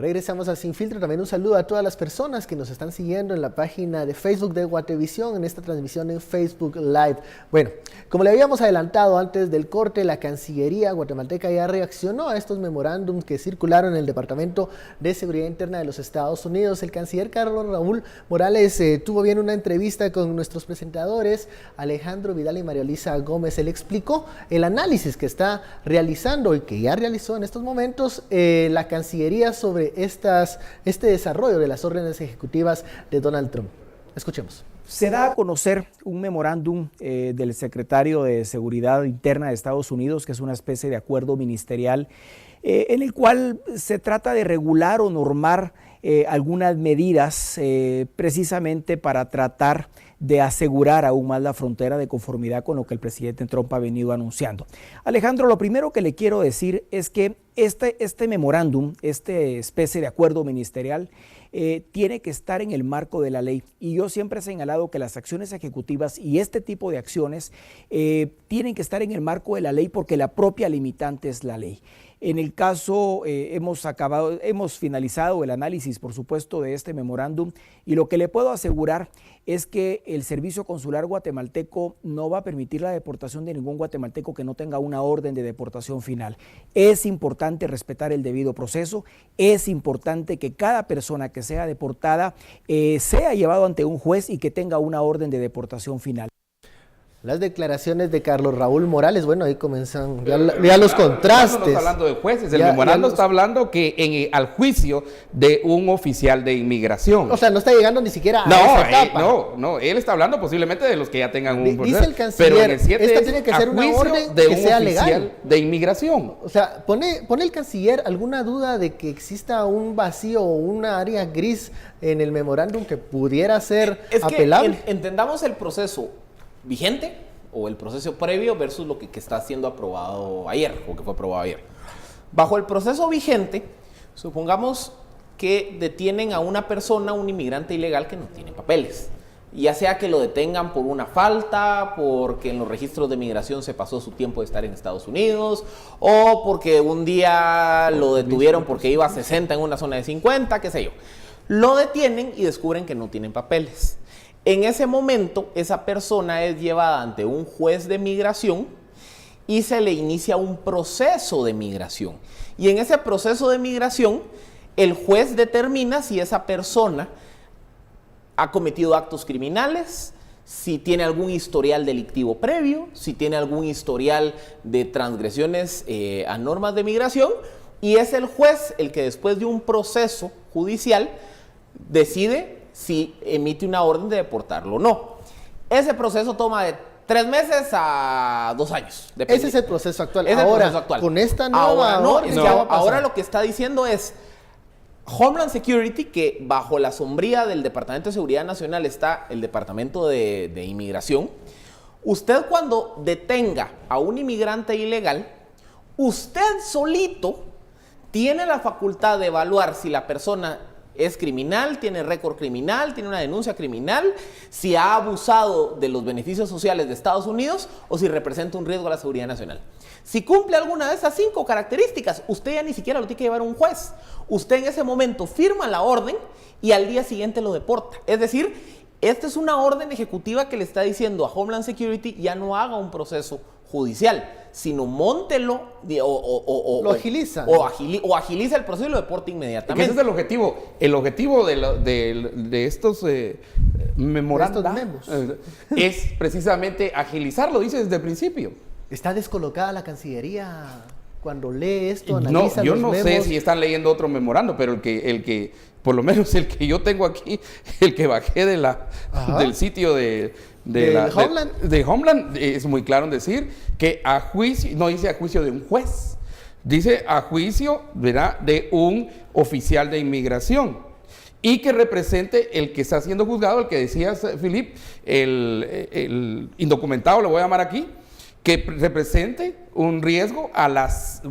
Regresamos a Sin Filtro. También un saludo a todas las personas que nos están siguiendo en la página de Facebook de Guatevisión, en esta transmisión en Facebook Live. Bueno, como le habíamos adelantado antes del corte, la Cancillería guatemalteca ya reaccionó a estos memorándums que circularon en el Departamento de Seguridad Interna de los Estados Unidos. El canciller Carlos Raúl Morales tuvo bien una entrevista con nuestros presentadores, Alejandro Vidal y María Luisa Gómez. Él explicó el análisis que está realizando y que ya realizó en estos momentos la Cancillería sobre este desarrollo de las órdenes ejecutivas de Donald Trump. Escuchemos. Se da a conocer un memorándum del secretario de Seguridad Interna de Estados Unidos, que es una especie de acuerdo ministerial, en el cual se trata de regular o normar algunas medidas precisamente para tratar de asegurar aún más la frontera de conformidad con lo que el presidente Trump ha venido anunciando. Alejandro, lo primero que le quiero decir es que este memorándum, esta especie de acuerdo ministerial, tiene que estar en el marco de la ley. Y yo siempre he señalado que las acciones ejecutivas y este tipo de acciones tienen que estar en el marco de la ley porque la propia limitante es la ley. En el caso, hemos finalizado el análisis, por supuesto, de este memorándum y lo que le puedo asegurar es que el Servicio Consular guatemalteco no va a permitir la deportación de ningún guatemalteco que no tenga una orden de deportación final. Es importante respetar el debido proceso, es importante que cada persona que sea deportada sea llevado ante un juez y que tenga una orden de deportación final. Las declaraciones de Carlos Raúl Morales, bueno, ahí comienzan ya los contrastes. No está hablando de jueces, el memorando está hablando que al juicio de un oficial de inmigración. O sea, no está llegando ni siquiera a esa etapa. No, él está hablando posiblemente de los que ya tengan un proceso. Dice el canciller, pero en el 7 esta tiene que ser una orden de que un sea oficial legal. De inmigración. O sea, ¿pone el canciller alguna duda de que exista un vacío o una área gris en el memorándum que pudiera ser apelable? Entendamos el proceso vigente o el proceso previo versus lo que está siendo aprobado ayer o que fue aprobado ayer. Bajo el proceso vigente, supongamos que detienen a una persona, un inmigrante ilegal que no tiene papeles, ya sea que lo detengan por una falta, porque en los registros de migración se pasó su tiempo de estar en Estados Unidos, o porque un día lo detuvieron porque iba a 60 en una zona de 50, qué sé yo. Lo detienen y descubren que no tienen papeles. En ese momento, esa persona es llevada ante un juez de migración y se le inicia un proceso de migración. Y en ese proceso de migración, el juez determina si esa persona ha cometido actos criminales, si tiene algún historial delictivo previo, si tiene algún historial de transgresiones a normas de migración, y es el juez el que después de un proceso judicial decide si emite una orden de deportarlo o no. Ese proceso toma de 3 meses a 2 años. Ese es el proceso actual. Es ahora, el proceso actual. Con esta nueva orden, ahora lo que está diciendo es Homeland Security, que bajo la sombría del Departamento de Seguridad Nacional está el Departamento de Inmigración. Usted cuando detenga a un inmigrante ilegal, usted solito tiene la facultad de evaluar si la persona es criminal, tiene récord criminal, tiene una denuncia criminal, si ha abusado de los beneficios sociales de Estados Unidos o si representa un riesgo a la seguridad nacional. Si cumple alguna de esas 5 características, usted ya ni siquiera lo tiene que llevar a un juez. Usted en ese momento firma la orden y al día siguiente lo deporta. Es decir, esta es una orden ejecutiva que le está diciendo a Homeland Security ya no haga un proceso judicial, sino móntelo lo agiliza. O agiliza el proceso y lo deporta inmediatamente. Ese es el objetivo. El objetivo de estos memorandos es precisamente agilizarlo, dice desde el principio. ¿Está descolocada la Cancillería cuando lee esto, analiza yo los no memos? sé si están leyendo otro memorando, pero el que por lo menos el que yo tengo aquí, el que bajé del sitio de Homeland, es muy claro en decir que a juicio, no dice a juicio de un juez, dice a juicio, ¿verdad?, de un oficial de inmigración y que represente el que está siendo juzgado, el que decías, Philip, el indocumentado, lo voy a llamar aquí, que represente un riesgo a la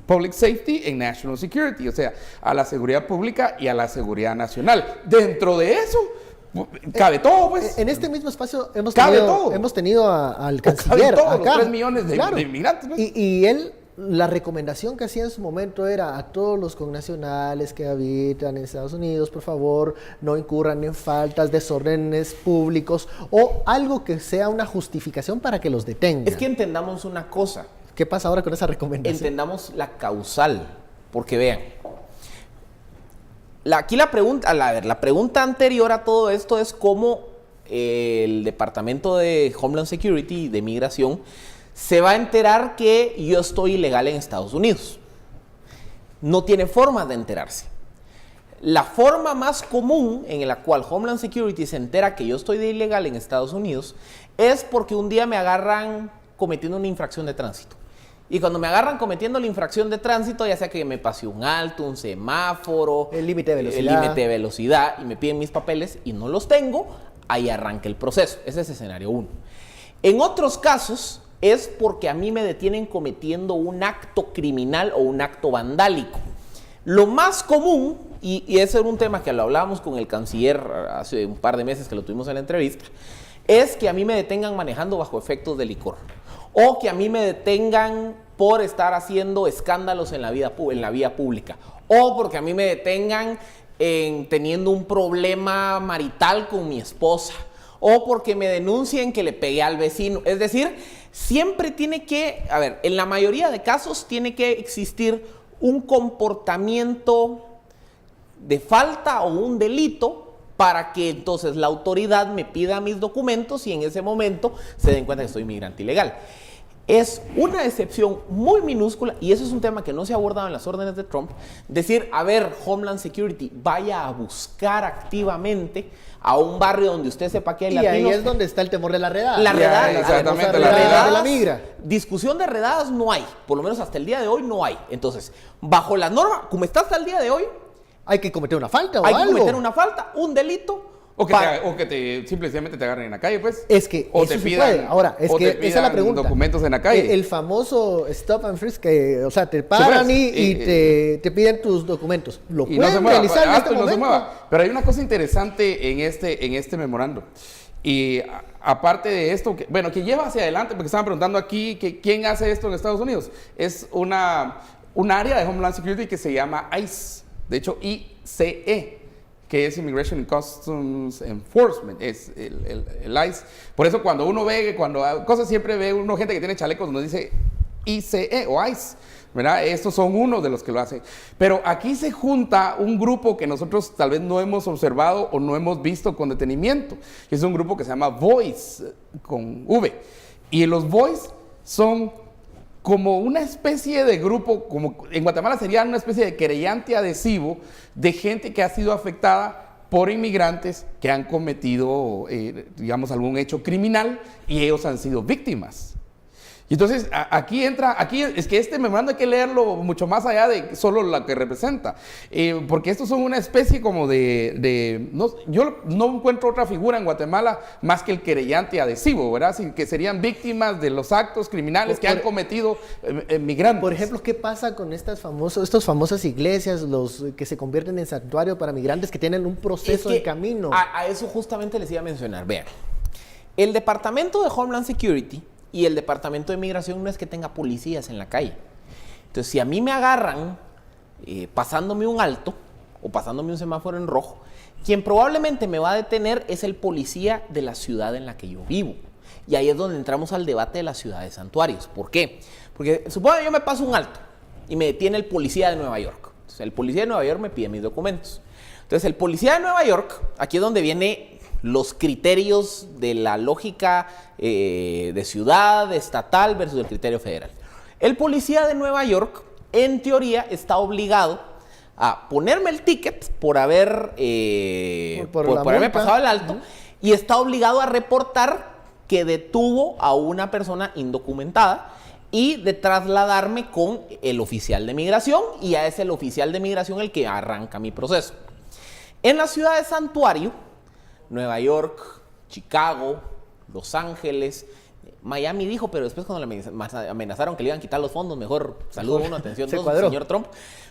public safety and national security, o sea, a la seguridad pública y a la seguridad nacional. Dentro de eso cabe todo, pues. En este mismo espacio hemos cabe tenido, todo. Hemos tenido al canciller cabe todo, acá. Los 3 millones de inmigrantes. Pues. Y él la recomendación que hacía en su momento era a todos los connacionales que habitan en Estados Unidos, por favor, no incurran en faltas, desórdenes públicos o algo que sea una justificación para que los detengan. Es que entendamos una cosa. ¿Qué pasa ahora con esa recomendación? Entendamos la causal, porque vean, aquí la pregunta anterior a todo esto es cómo el Departamento de Homeland Security de Migración se va a enterar que yo estoy ilegal en Estados Unidos. No tiene forma de enterarse. La forma más común en la cual Homeland Security se entera que yo estoy de ilegal en Estados Unidos es porque un día me agarran cometiendo una infracción de tránsito. Y cuando me agarran cometiendo la infracción de tránsito, ya sea que me pasé un alto, un semáforo, el límite de velocidad, y me piden mis papeles y no los tengo, ahí arranca el proceso. Ese es escenario 1. En otros casos es porque a mí me detienen cometiendo un acto criminal o un acto vandálico. Lo más común, y ese era un tema que lo hablábamos con el canciller hace un par de meses que lo tuvimos en la entrevista, es que a mí me detengan manejando bajo efectos de licor. O que a mí me detengan por estar haciendo escándalos en la vía pública. O porque a mí me detengan teniendo un problema marital con mi esposa. O porque me denuncien que le pegué al vecino. Es decir, siempre tiene que, en la mayoría de casos tiene que existir un comportamiento de falta o un delito para que entonces la autoridad me pida mis documentos y en ese momento se den cuenta que soy migrante ilegal. Es una excepción muy minúscula y eso es un tema que no se ha abordado en las órdenes de Trump. Decir, Homeland Security, vaya a buscar activamente a un barrio donde usted sepa que hay latinos. Y ahí es donde está el temor de la redada. La redada, exactamente, la redada de la migra. Discusión de redadas no hay, por lo menos hasta el día de hoy no hay. Entonces, bajo la norma, como está hasta el día de hoy, hay que cometer una falta o hay algo. que cometer una falta, un delito. O que simplemente te agarren en la calle, pues. Es que o eso te sí pidan, puede. Ahora, es o que te esa es la pidan pregunta. documentos en la calle. El famoso stop and frisk, que, o sea, te paran y te piden tus documentos. Lo y pueden no se mueva, realizar en este no se momento. mueva. Pero hay una cosa interesante en este memorando. Y aparte de esto, que lleva hacia adelante, porque estaban preguntando aquí que quién hace esto en Estados Unidos. Es un área de Homeland Security que se llama ICE. De hecho, ICE, que es Immigration and Customs Enforcement, es el ICE. Por eso cuando uno ve, cosas siempre ve uno gente que tiene chalecos donde dice ICE o ICE, ¿verdad? Estos son unos de los que lo hacen. Pero aquí se junta un grupo que nosotros tal vez no hemos observado o no hemos visto con detenimiento. Es un grupo que se llama Voice, con V. Y los Voice son como una especie de grupo, como en Guatemala sería una especie de querellante adhesivo de gente que ha sido afectada por inmigrantes que han cometido, algún hecho criminal y ellos han sido víctimas. Y entonces, aquí es que este memorando hay que leerlo mucho más allá de solo lo que representa, porque estos son una especie como yo no encuentro otra figura en Guatemala más que el querellante adhesivo, ¿verdad? Que serían víctimas de los actos criminales que han cometido migrantes. Por ejemplo, ¿qué pasa con estas famosas iglesias, los que se convierten en santuario para migrantes que tienen un proceso en camino? A eso justamente les iba a mencionar. Vean, el Departamento de Homeland Security y el Departamento de Migración no es que tenga policías en la calle. Entonces, si a mí me agarran pasándome un alto o pasándome un semáforo en rojo, quien probablemente me va a detener es el policía de la ciudad en la que yo vivo. Y ahí es donde entramos al debate de las ciudades santuarios. ¿Por qué? Porque supongo que yo me paso un alto y me detiene el policía de Nueva York. Entonces, el policía de Nueva York me pide mis documentos. Entonces, el policía de Nueva York, aquí es donde viene los criterios de la lógica de ciudad, estatal versus el criterio federal. El policía de Nueva York, en teoría, está obligado a ponerme el ticket por haberme pasado el alto y está obligado a reportar que detuvo a una persona indocumentada y de trasladarme con el oficial de migración, y ya es el oficial de migración el que arranca mi proceso. En la ciudad de santuario, Nueva York, Chicago, Los Ángeles, Miami dijo, pero después cuando le amenazaron que le iban a quitar los fondos, mejor saludo uno, atención dos, señor Trump.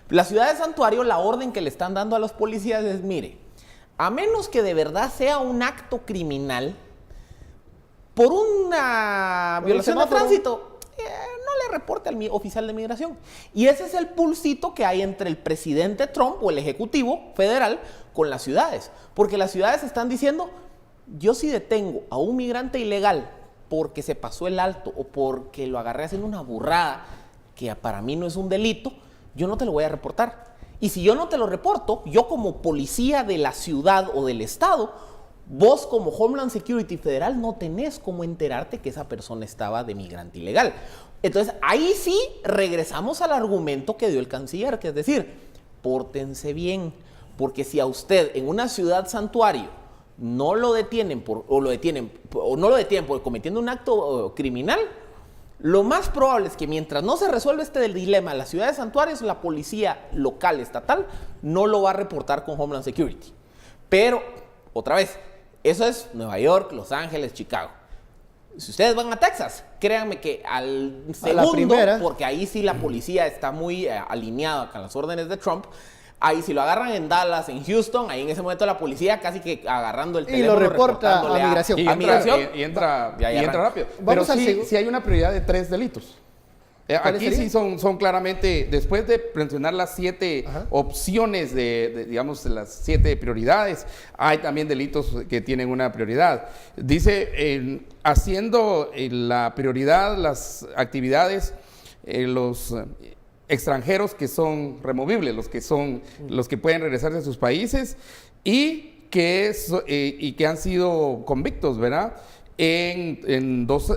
La ciudad de santuario, la orden que le están dando a los policías es, mire, a menos que de verdad sea un acto criminal, por una violación de tránsito, no le reporte al oficial de migración. Y ese es el pulsito que hay entre el presidente Trump o el ejecutivo federal con las ciudades. Porque las ciudades están diciendo, yo si detengo a un migrante ilegal porque se pasó el alto o porque lo agarré haciendo una burrada que para mí no es un delito, yo no te lo voy a reportar. Y si yo no te lo reporto, yo como policía de la ciudad o del estado, vos como Homeland Security federal no tenés cómo enterarte que esa persona estaba de migrante ilegal. Entonces ahí sí regresamos al argumento que dio el canciller, que es decir, pórtense bien, porque si a usted en una ciudad santuario no lo detienen por cometiendo un acto criminal, lo más probable es que mientras no se resuelva este del dilema en las ciudades santuarios, la policía local, estatal, no lo va a reportar con Homeland Security. Pero, otra vez, eso es Nueva York, Los Ángeles, Chicago. Si ustedes van a Texas, créanme que al segundo, porque ahí sí la policía está muy alineada con las órdenes de Trump, ahí si lo agarran en Dallas, en Houston, ahí en ese momento la policía casi que agarrando el teléfono, y lo reporta a migración. Y entra rápido. Pero sí hay una prioridad de 3 delitos. Aquí sí son claramente, después de mencionar las 7 opciones digamos, las 7 prioridades, hay también delitos que tienen una prioridad. Dice, haciendo la prioridad, las actividades, los extranjeros que son removibles, los que pueden regresarse a sus países y que han sido convictos, ¿verdad? En dos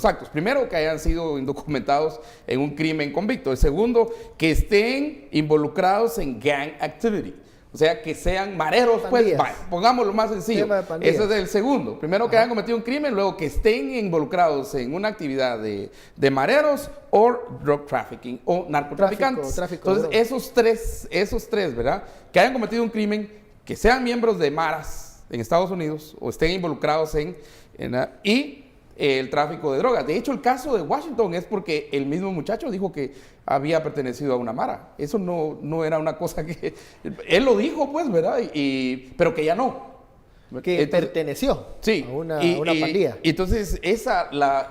actos. Primero, que hayan sido indocumentados en un crimen convicto. El segundo, que estén involucrados en gang activity. O sea, que sean mareros, pues, pongámoslo más sencillo. Ese es el segundo. Primero, que hayan cometido un crimen, luego que estén involucrados en una actividad de mareros o drug trafficking o narcotraficantes. Entonces, esos tres, ¿verdad? Que hayan cometido un crimen, que sean miembros de maras en Estados Unidos o estén involucrados y el tráfico de drogas. De hecho, el caso de Washington es porque el mismo muchacho dijo que había pertenecido a una mara. Eso no era una cosa que... Él lo dijo, pues, ¿verdad? Pero que ya no. Que perteneció a una pandilla. Entonces,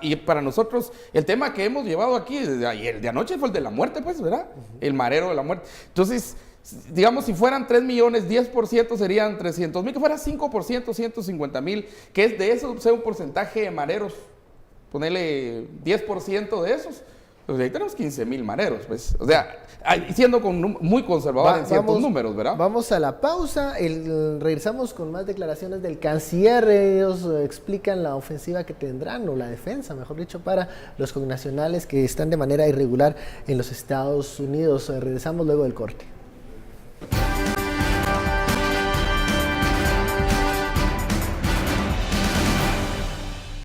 y para nosotros, el tema que hemos llevado aquí, el de anoche fue el de la muerte, pues, ¿verdad? El marero de la muerte. Entonces, digamos, si fueran 3 millones, 10% serían 300,000, que fuera 5%, 150,000, que es de eso, sea un porcentaje de mareros, ponerle 10% de esos, pues ahí tenemos 15,000 mareros, pues, o sea, siendo muy conservador en ciertos números, ¿verdad? Vamos a la pausa, regresamos con más declaraciones del canciller. Ellos explican la ofensiva que tendrán, o la defensa, mejor dicho, para los connacionales que están de manera irregular en los Estados Unidos. Regresamos luego del corte.